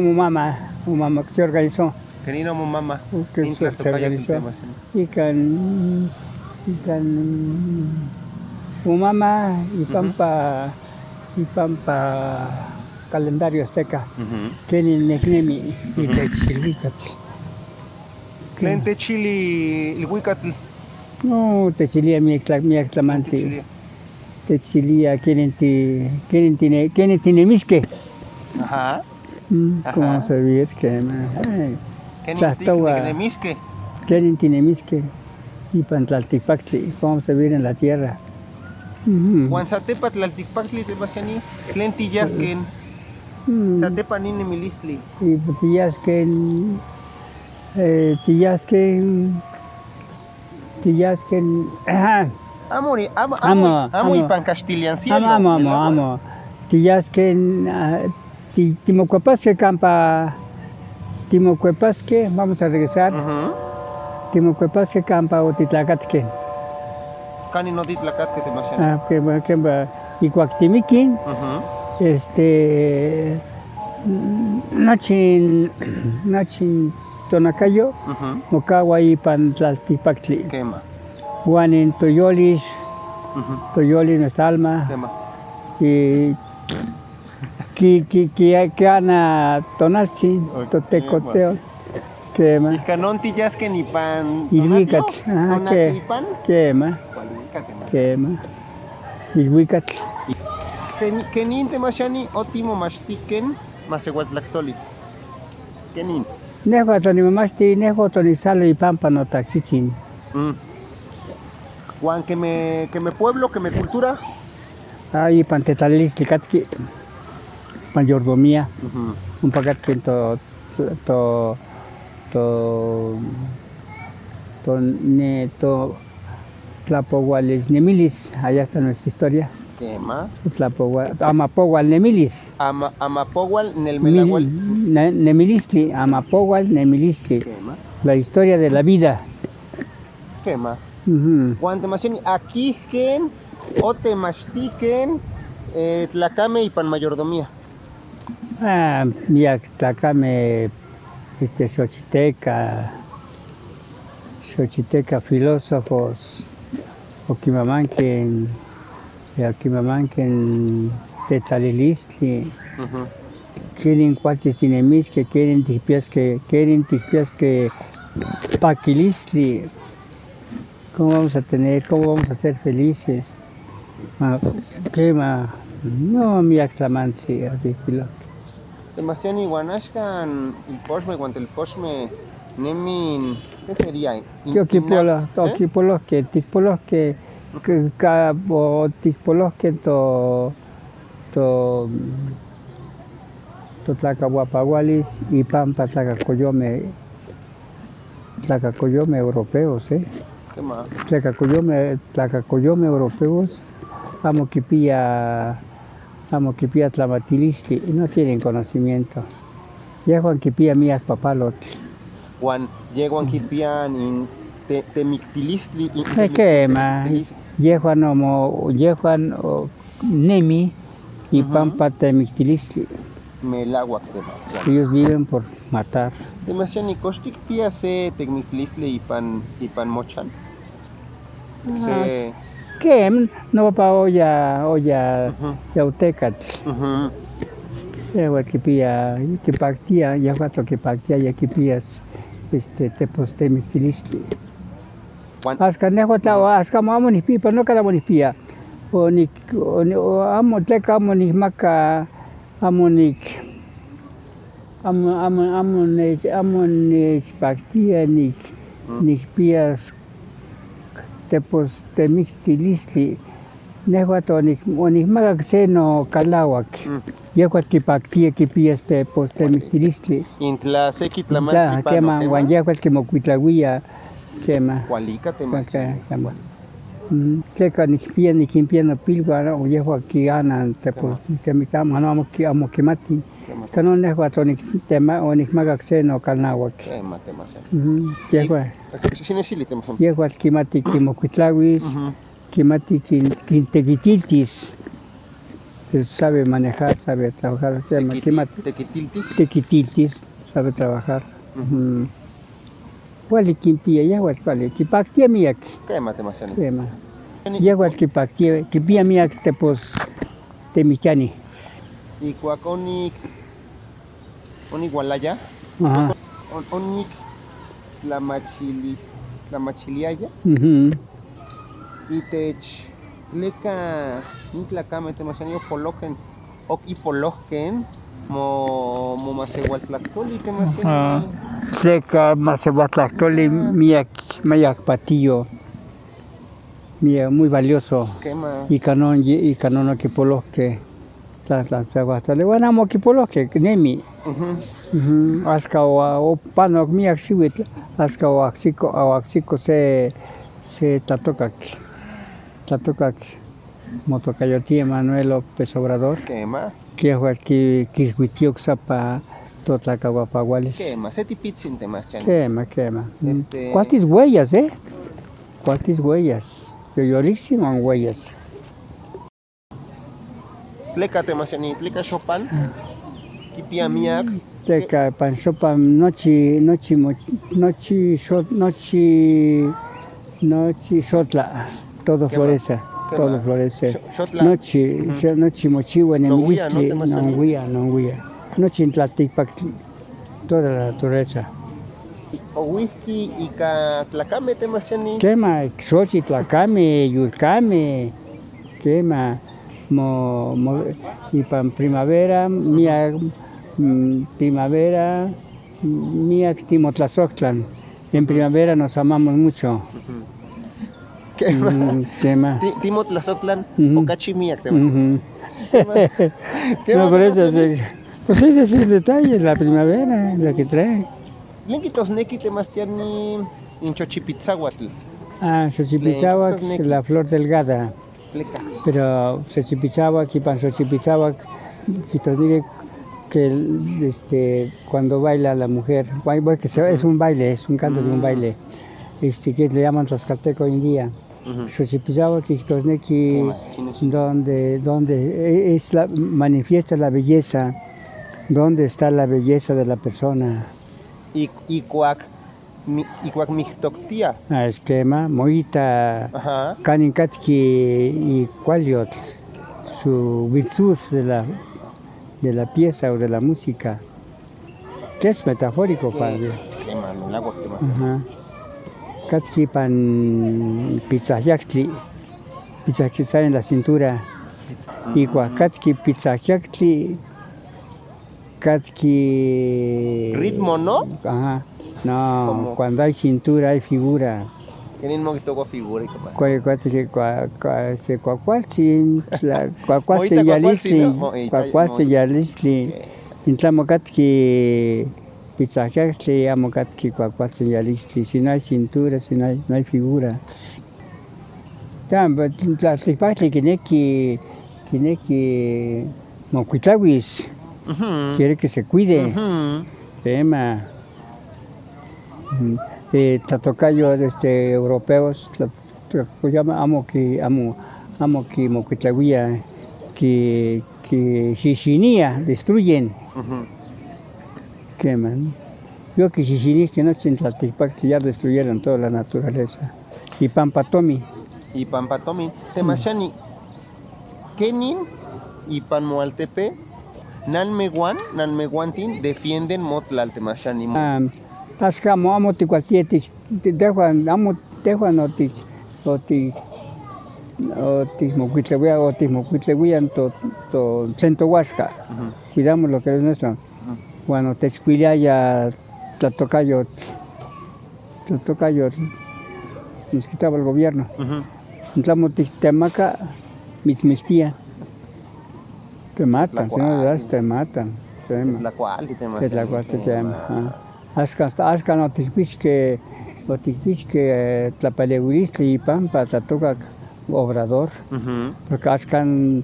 mama que se organizó. Kenino mama. Que se organizó. Y can mama y pampa calendario azteca. Kenin Nechnemi y Techilhuicatl. Cliente chili el huicatl. No, Techilia mi exclamante. Techilia quieren tinemisque. Ajá. ¿Cómo vamos a vivir? Quieren tinemisque. Y Pantlaltipactli. Vamos a vivir en la tierra. Guanzatepa tlaltipactli te pasani. Cliente yasken. Satepa nini milistli. Y Tillasken. Amo y pan castilian cielo. Amo. Tillasken. Timocuepasque campa. Timocuepasque, vamos a regresar. Timocuepasque campa o Titlacatque. Cani no Titlacatque te pasani. Que Icuactimiquin. Nachin Tonacayo, Mocawa y Pantlaltipactli. Quema. Juanin Toyolis, Toyolis nuestra alma. Quema. Y que ana Tonalchi, Totecoteo. Quema. Y canon tillasque ni pan. Y Huicat. Quema. Quema. Y Huicat. Kenin te machani ótimo mastiquen masehuatlactoli. Kenin. Nehuatoni mamasti, nehuatoni salo y pampa no taxichin. Juan, que me pueblo, que me cultura. Ahí pantetalis licatki, mayordomía. Un pagatki to Tlapohuales Nemilis, allá está nuestra historia. ¿Qué más? Amapohual Nemilis. Amapohual Nelmelahual. Nemilistli, Amapohual Nemilistli. ¿Qué más? La historia de la vida. ¿Qué más? Juan Temacheni, aquí gen, o Temastiquen, Tlacame y pan mayordomía. Mira, Tlacame, Xochiteca, filósofos, Oquimamanquen, Tetalilistli, quieren cuates tinemis que quieren tispias que paquilistli. ¿Cómo vamos a ser felices? No, mi aclamante, Demasiado iguanashkan el posme, nemin, ¿qué sería? Tikpolos que Tlacahuapahualis y Pampa Tlacacoyome europeos, ¿Qué más? Tlacacoyome europeos, amo kipia Tlamatilistli, no tienen conocimiento. Ya Juan kipia mías papalotl. Juan, llego Anquipian in Temictilistli. ¿Qué más? Yehuan Nemi y Pampa Temictilistli. Melagua demasiado. Ellos viven por matar. Demasiado ni costic pia se Temictilistli y pan mochan. ¿Qué? No va para olla yautecatl. Que pilla, que pactía, ya cuatro que pactía, ya que pillas tepos Temictilistli. Hasta nehuatao, hasta amo ni pipa, no cada monipia. O amo teca, amo ni maca, amo ni pactía, ni pillas tepos Temictilistli. Nehuato ni maca xeno calawak. Ya cualquier pactía que pillas tepos Temictilistli. Intla sequi tlamantli pano. Quema, Juan ya cualquier mocuitlaguía. Quema. Cualica temasiado. Tleca ni quimpia no pilgua o yeho aquí ganan tepos temitama no amo quemati. Cano nehuato ni tema o ni maca xeno calawak. Quema demasiado. Yeho aquí mati quimocuitlaguis. Quimati quintequitiltis, sabe manejar, sabe trabajar, se llama Tequitiltis. Tequitiltis, sabe trabajar. Wali kimpia yahuatl wali kipaktia miak. Quema temasiani. Quema. Yahuatl kipaktia kipia miak tepos temichani. Y cuaconik onik walaya. Ajá. Onik la machiliaya. Y tech leka nitlacame temasiani opoloquen ok ipoloquen mo masehualtlactoli temasiani. Seca masehuatlactoli miak mayak patillo. Mía muy valioso. Quema. Y canon okipoloque. Tlahtlahuahtli. Bueno, amo okipoloque, nemi. Hasta o panok miak xihuitl, hasta o axico se tatocac. Motocayotie Manuel López Obrador. Quema. Que fue que quishuitioc sapa totlacahuapaguales. Quema. Setipitzin temasiani. Quema. ¿Cuántas huellas, ¿Cuántas huellas? Yo man huellas. Tleca temasiani, tleca Chopin. Kipia miak. Tleca pansopa nochi sotla. Todo florece. Todo florece. Nochi mochiwa nemilistli. Nonguía. Nochi intlaticpactli. Toda la naturaleza. O whisky y ka tlacame temasiani. Quema, xochi tlacame, yulcame. Quema. Y pan primavera, miak timotlazohtlan. En primavera nos amamos mucho. Quema. Timotlazohtlan o cachimiak temasiani. No, por eso pues ese es el detalle, la primavera, la que trae. Lenquitosnequi temasiani in Xochipitzahuatl. Xochipitzahuac, la flor delgada. Pleca. Pero Xochipitzahuac y pan Xochipitzahuac, quitosnequi que cuando baila la mujer, porque es un baile, es un canto de un baile, que le llaman tlaxcalteco hoy en día. Xochipitzahuac y quitosnequi, donde manifiesta la belleza, donde está la belleza de la persona. Y cuac mixtoctía. Esquema, moita, canincatki y cualiot, su virtud de la pieza o de la música, que es metafórico, padre. Katki pan pizzayactli está en la cintura, y katki pizzayactli, katki... Ritmo, ¿no? Ajá. No, cuando hay cintura hay figura. Tienen moquito figura y capaz. Cuacualtzin yalistli, intlamocatki pizzajactli, amocatki cuacualtzin yalistli. Si no hay cintura, si no hay figura. Tlatlipactli kineki mocuitlawis, quiere que se cuide. Tema. Tatocayo europeos, amo que moquitlahuía, que xixinía, destruyen. Queman. Yo que xixinís que no Tlaltipactli ya destruyeron toda la naturaleza. Y Pampatomi. Temasiani, Kenin y Panmoaltepe, Nanmeguantin defienden Motlal temasiani. Ascamo amo ticualtietic, dejuan mocuitlehuian to Tlentohuasca. Cuidamos lo que es nuestro. Cuando te ya Tlatocayot, nos quitaba el gobierno. Entramos Temaca, Mitzmixtía. Te matan, si no le das, te matan. La cual te llama. Asca no tiquisque tlapalehuistli y pampa tlatocac Obrador, porque ascan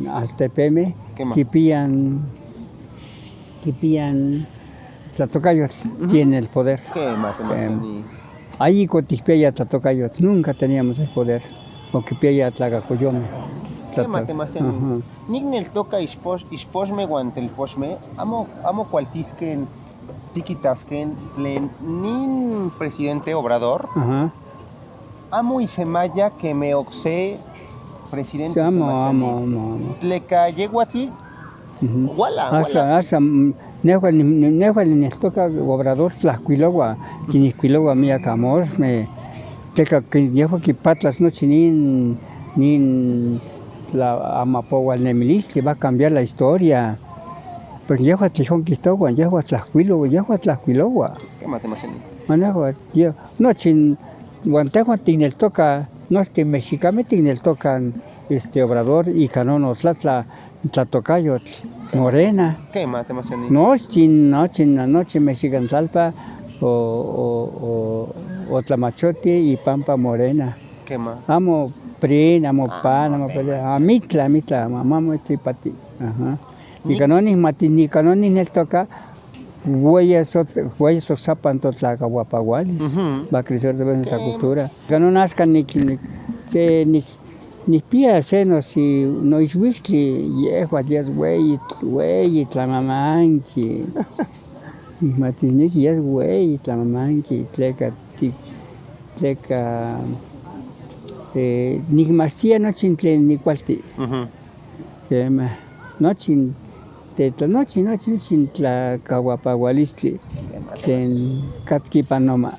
altepeme quipían tlatocayot, tiene el poder. Ahí cotispella tlatocayot, nunca teníamos el poder, o quipía tlacacoyome. Quema temasianin. Nignel toca isposme guantelfosme, amo cualtisquen, tiquitasquen, tlen nin presidente Obrador, Ajá. amo isemaya que me oxe presidente Sí, amo. Tleca yeguatl, Ujú. wala. Asa, nehual ni toca Obrador Tlaxcuilogua, Quinicuilogua mía Camor, me teca que yehu que patlas noche nin la amapohual nemilistli va a cambiar la historia. Pero yehu Tlijón Quistogua, yehu Tlaxcuilogua. Quema temasianin. Manejo, noche guantejo tignel toca, no mexicame tignel tocan Obrador y Canono Tlatocayot, Morena. Quema temasianin. Noche Mexicantalpa o Tlamachote y Pampa Morena. Quema. Amo PRI, amo PAN, amo pelea. Mitla, mamá pati. Ajá. Y canonis nel toca huellas zapan totlacahuapagualis. Va a crecer de nuestra cultura. No nazcan ni pia senos y no ishuistli, yehua días güey, tlamamanqui. Y matisniki ya es güey, tlamamanqui, tleca, nigmastia nochin tlen nicualti. Nochin tlacahuapagualistli, tlen catquipanoma.